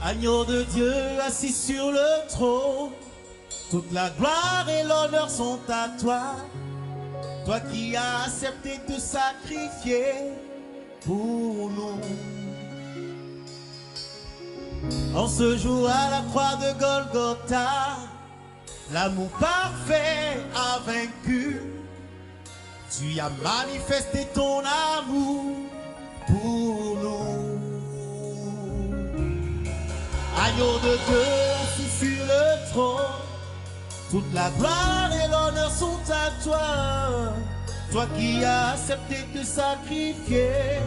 Agneau de Dieu assis sur le trône, toute la gloire et l'honneur sont à toi. Toi qui as accepté de sacrifier pour nous. En ce jour à la croix de Golgotha, l'amour parfait a vaincu. Tu as manifesté ton amour pour nous. Agneau de Dieu assis sur le trône, toute la gloire et l'honneur sont à toi. Toi qui as accepté de sacrifier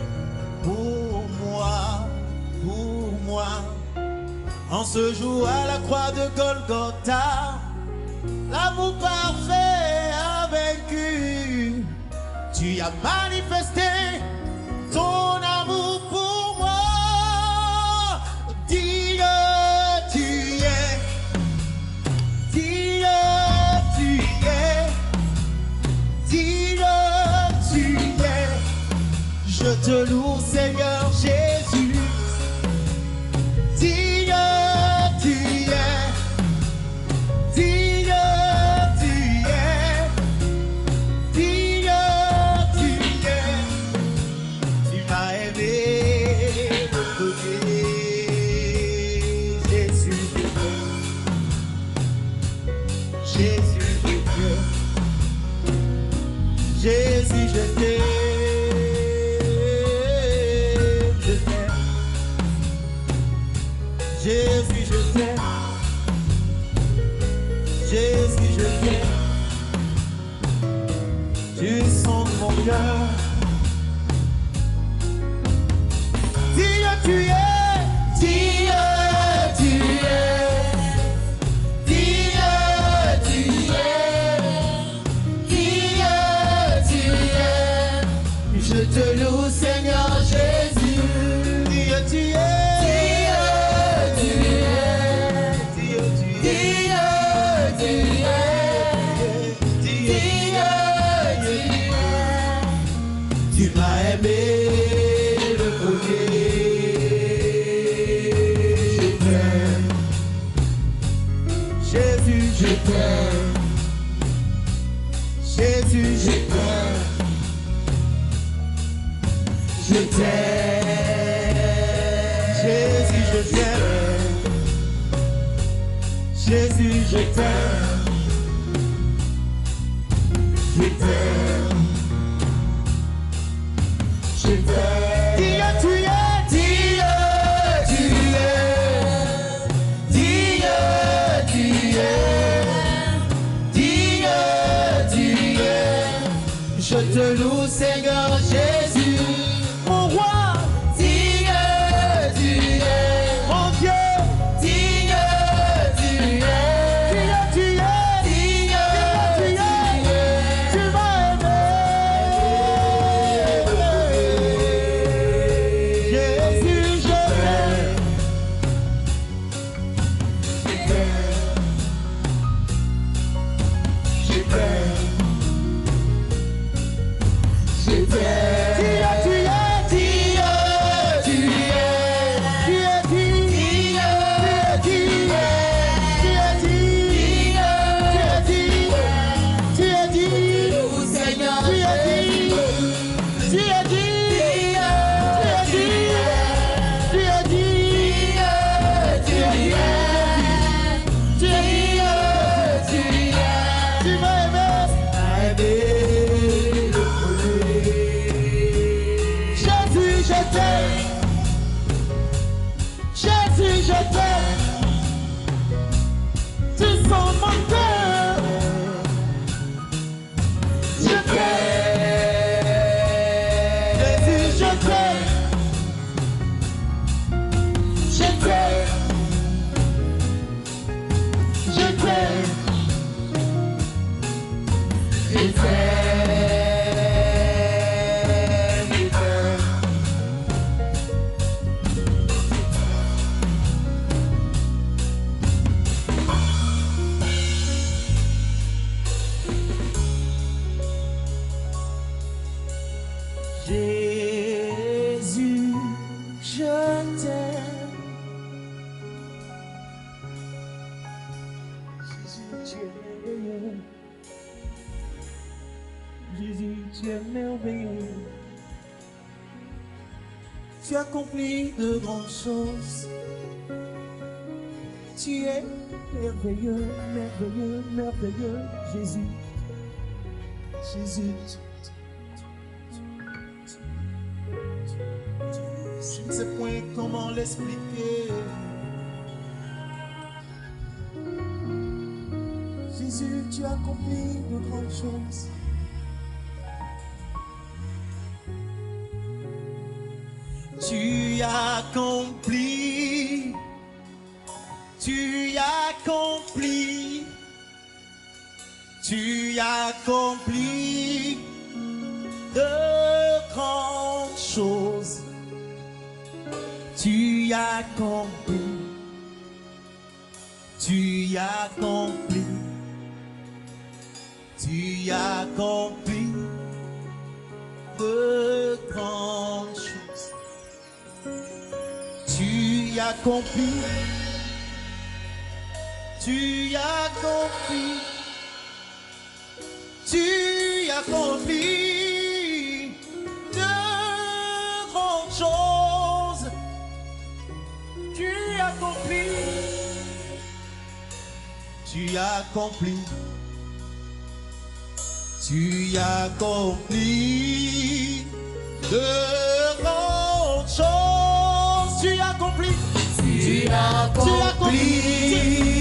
pour moi, pour moi. En ce jour à la croix de Golgotha, l'amour parfait a vaincu. Tu as manifesté ton amour pour moi. Dieu, tu es. Dieu, tu es. Dieu, tu es. Je te loue, Seigneur Jésus. Dieu, tu es. Dieu, tu es. Dieu, tu es. Tu m'as aimé le premier. Jésus, je t'aime. Jésus, je t'aime. Jésus, je t'aime. Je t'aime. Jésus, je t'aime. Jésus, je t'aime. Tu sondes mon cœur. Dieu, tu es. Dieu, tu es. Dieu, tu es. Dieu, tu es. Je te loue, Seigneur Jésus. Dieu, tu es. Tu m'as aimé le premier. Je t'aime. Jésus, je t'aime. Jésus, je t'aime. Je t'aime. Jésus, je t'aime. Jésus, je t'aime. Je t'aime. Je t'aime. Dieu, tu es. Dieu, tu es. Dieu, tu es. Dieu, tu es. Je te loue, Seigneur Jésus. Mon roi. Dieu, tu es. Mon Dieu. Dieu, tu es. Dieu, tu es. Dieu, tu es. Tu m'as aimé. Jésus, je t'aime. Je t'aime. Je t'aime. Dieu, tu es. Dieu, tu es. Dieu, tu es. Dieu, tu es. Tu es dit. Seigneur Jésus. Tu es dit. Tu es dit. Tu es dit. Tu m'as aimé. Jésus, je t'aime. Jésus, je t'aime. Tu sens mon cœur. Je t'aime. Jésus, je t'aime. Je t'aime. Je t'aime. Je t'aime. Jésus, je t'aime. tu accomplis de grandes choses. Tu es merveilleux, merveilleux, merveilleux, Jésus. Jésus, je ne sais point comment l'expliquer. Jésus, tu accomplis de grandes choses. Tu accomplis, tu accomplis, tu accomplis de grandes choses. Tu accomplis, tu accomplis, tu accomplis de grandes choses. Tu accomplis, tu accomplis, tu accomplis de grandes choses. Tu accomplis, tu accomplis, tu accomplis de grandes choses. Tu accomplis, tu accomplis,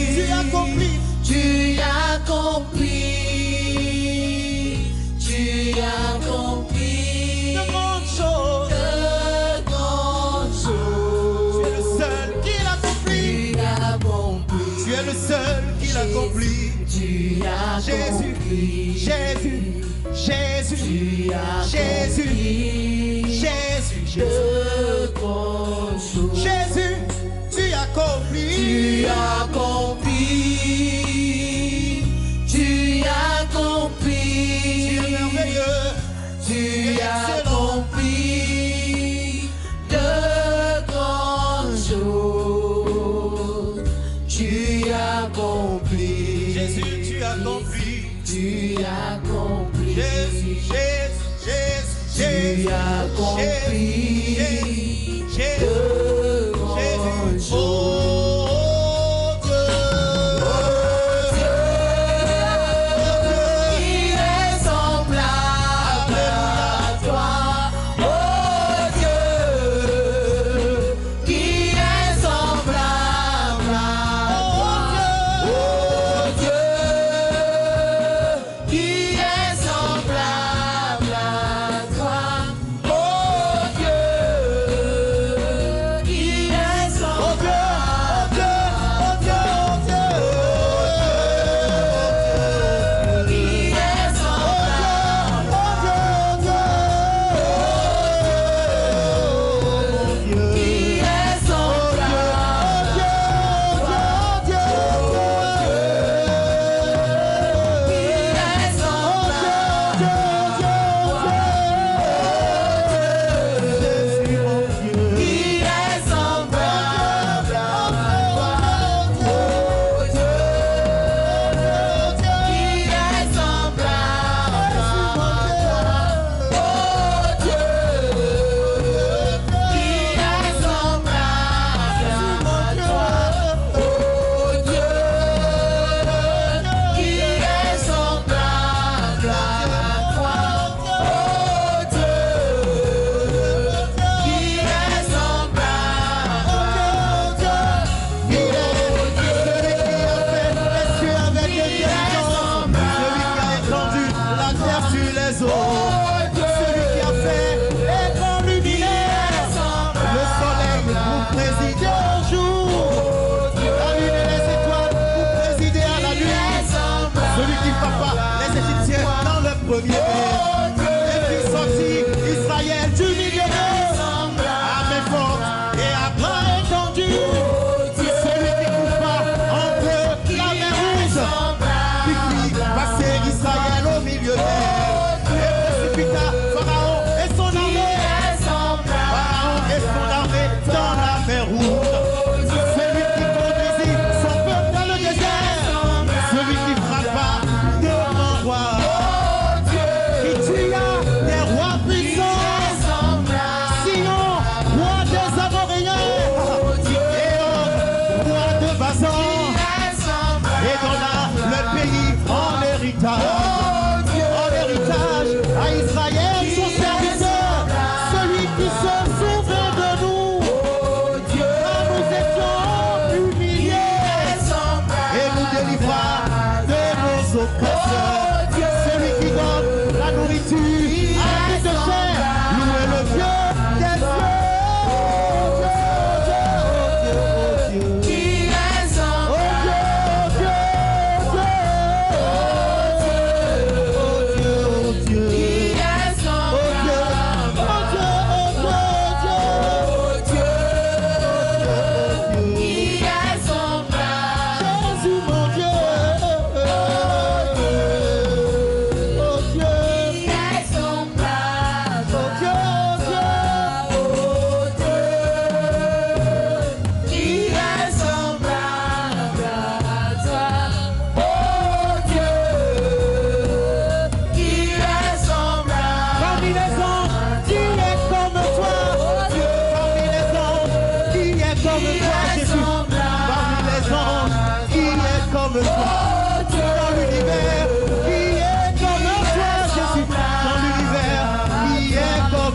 tu accomplis, tu accomplis, tu accomplis de grandes choses, de grandes choses. Tu es le seul qui l'accomplit, tu es le seul qui l'accomplit. Jésus, Jésus, Jésus, Jésus, Jésus, Jésus, tu accomplis, tu accomplis, tu es merveilleux, tu accomplis de grandes choses, tu accomplis, Jésus, tu accomplis, tu accomplis, Jésus, Jésus, Jésus, Jésus, tu accomplis, Jésus, Jésus, oh Dieu, qui est semblable à toi, oh Dieu, qui est semblable à toi, oh Dieu, qui est semblable à toi, oh Dieu,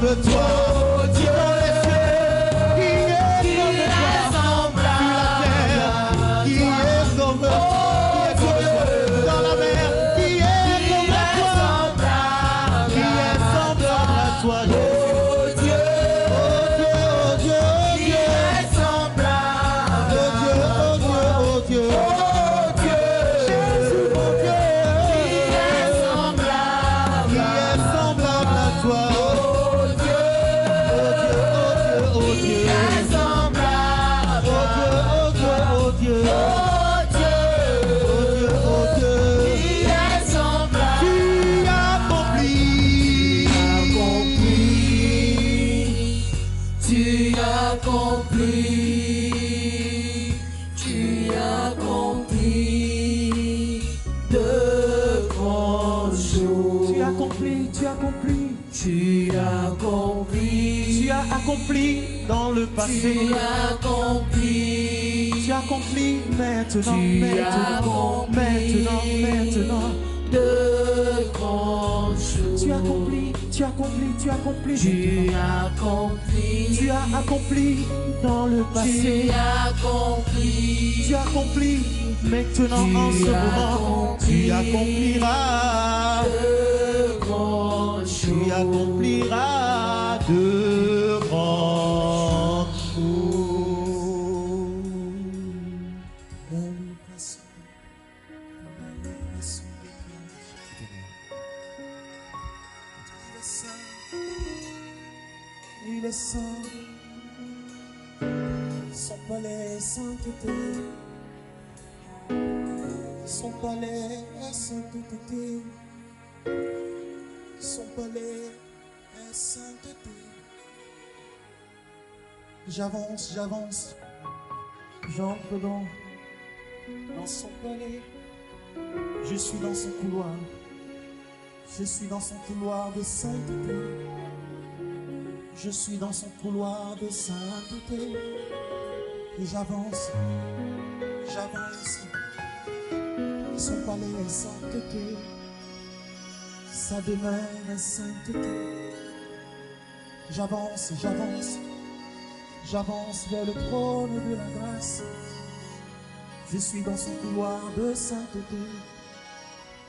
comme toi. Dis dans les cieux, qui est comme toi. Sur la terre, qui est comme toi. Dans la mer, qui est comme toi. Qui est semblable à toi. Accompli dans le passé, tu accomplis maintenant, maintenant, de grandes choses. Tu accomplis Tu as accompli dans le passé, tu accomplis maintenant en ce moment, tu accompliras de grandes choses. Tu accompliras de grandes choses. Il est saint, son palais est sainteté, son palais est sainteté, son palais est sainteté. J'avance, j'entre dans son palais, je suis dans son couloir, je suis dans son couloir de sainteté. Je suis dans son couloir de sainteté et j'avance. Son palais est sainteté, sa demeure est sainteté. J'avance vers le trône de la grâce. Je suis dans son couloir de sainteté.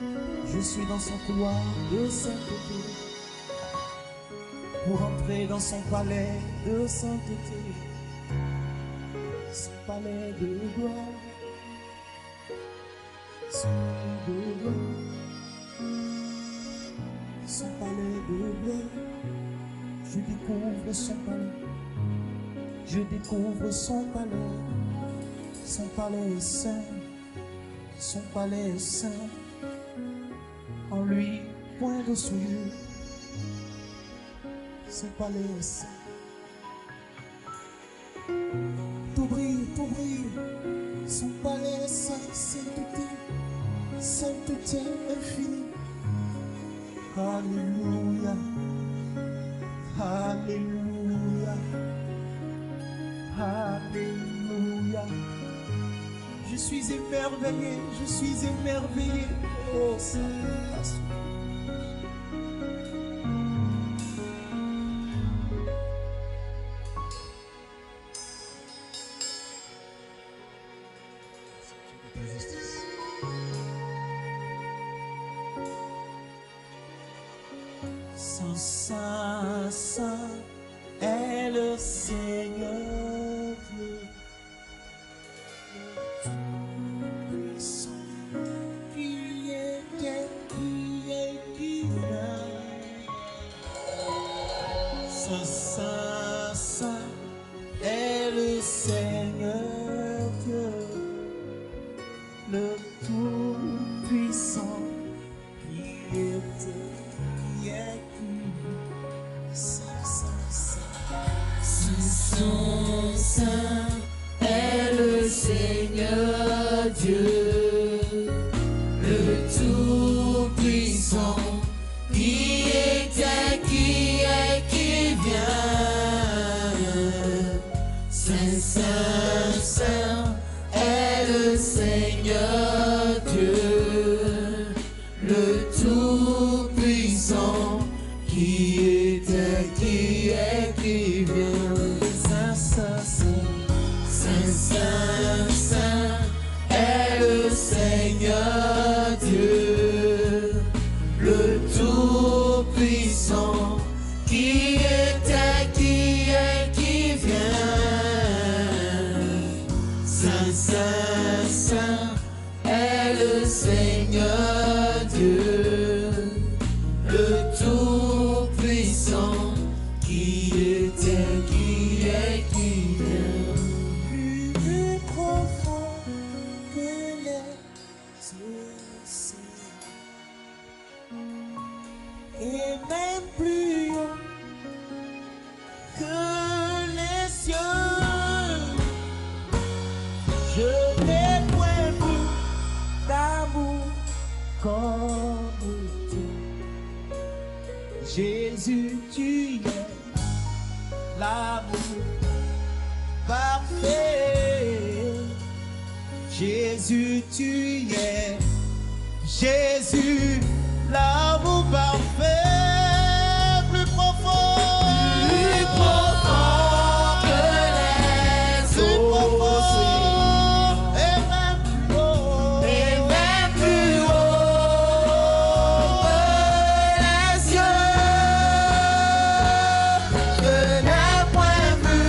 Je suis dans son couloir de sainteté. Pour entrer dans son palais de sainteté, son palais de gloire, son palais de gloire, son palais de gloire. Je découvre son palais, je découvre son palais. Son palais est saint, son palais est saint. En lui, point de souillure. Son palais est saint. Tout brille, son palais est saint, sainteté, sainteté infinie. Alléluia, alléluia, alléluia. Je suis émerveillé, oh Saint. Saint, saint est le Seigneur Dieu, puissant, qui était, qui vient. Saint, saint est le Seigneur Dieu, le Tout-Puissant, qui était, qui est, Saint est le Seigneur Dieu, le Tout-Puissant, qui était, qui est, qui vient. Saint, Saint, Saint est le Seigneur Dieu, le Tout-Puissant, qui était, qui qui était, qui est, qui vient. Saint, Saint, Saint est le Seigneur Dieu, le Tout-Puissant, qui était, qui est, qui vient. Plus profond que les océans, et même plus haut que les cieux. Je n'ai point vu d'amour comme Dieu. Jésus, tu es l'amour parfait. Jésus, tu es Jésus, l'amour parfait, plus profond que les plus profond, océans, et même plus haut, et même plus haut que les cieux. Je n'ai point vu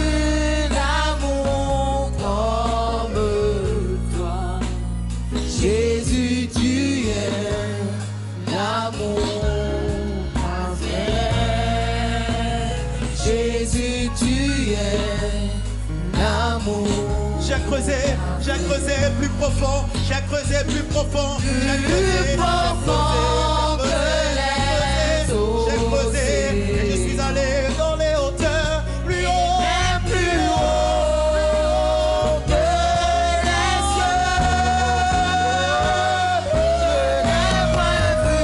d'amour comme toi. Jésus, tu es l'amour parfait. Jésus, tu es l'amour. J'ai creusé plus profond, j'ai creusé plus profond, j'ai creusé, Plus profond que les j'ai creusé, et je suis allé dans les hauteurs, plus haut, même plus haut que les cieux. Je n'ai point vu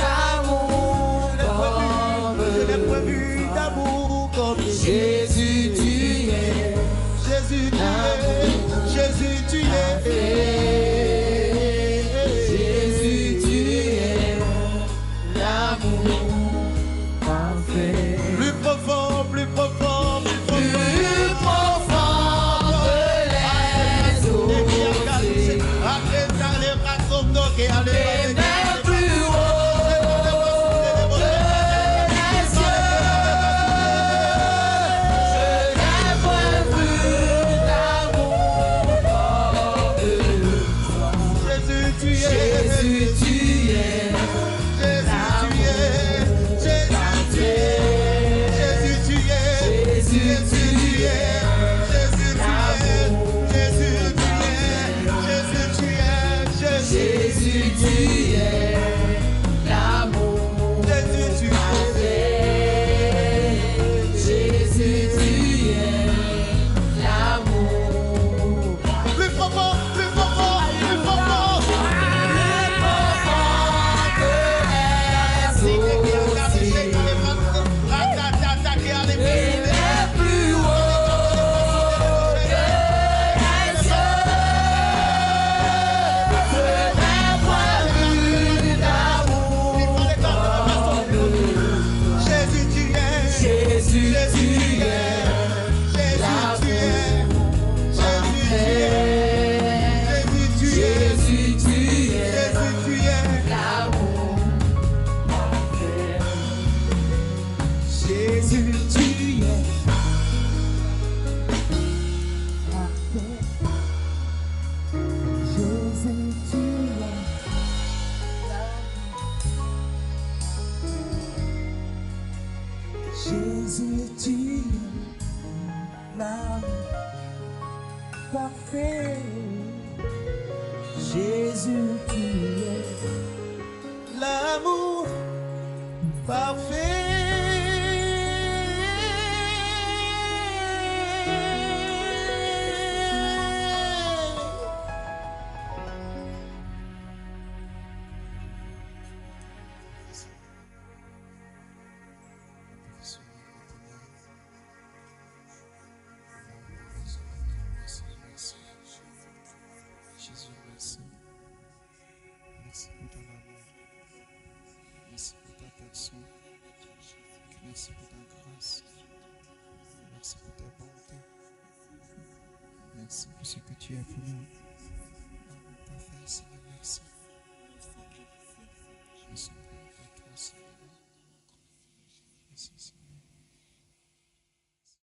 d'amour je n'ai comme point vu d'amour comme Jésus, tu es Jésus, tu es, Jésus, tu es. Jésus, tu es l'amour parfait. Plus profond, plus profond, plus profond. Plus profond que les océans, et même plus haut que les cieux. Je n'ai point vu d'amour comme toi. Jésus, tu es, Jésus, tu es Jésus, tu es, Jésus, tu es, Jésus, tu es, Jésus, tu es, Jésus, tu es l'amour Jésus, tu es. parfait. Jésus, tu es l'amour Plus profond, plus profond, plus profond. plus profond que les océans, et même plus haut que les cieux. Je n'ai point vu d'amour comme Jésus, tu es, Jésus, tu es Jésus, tu es, Jésus, tu es Jésus, tu es, l'amour parfait. Jésus, tu es. Jésus, tu es l'amour parfait. Jésus, tu es l'amour parfait. Jésus, merci. Merci pour ton amour. Merci pour ta personne. Merci pour ta grâce. Merci pour ta bonté. Merci pour ce que tu es pour nous.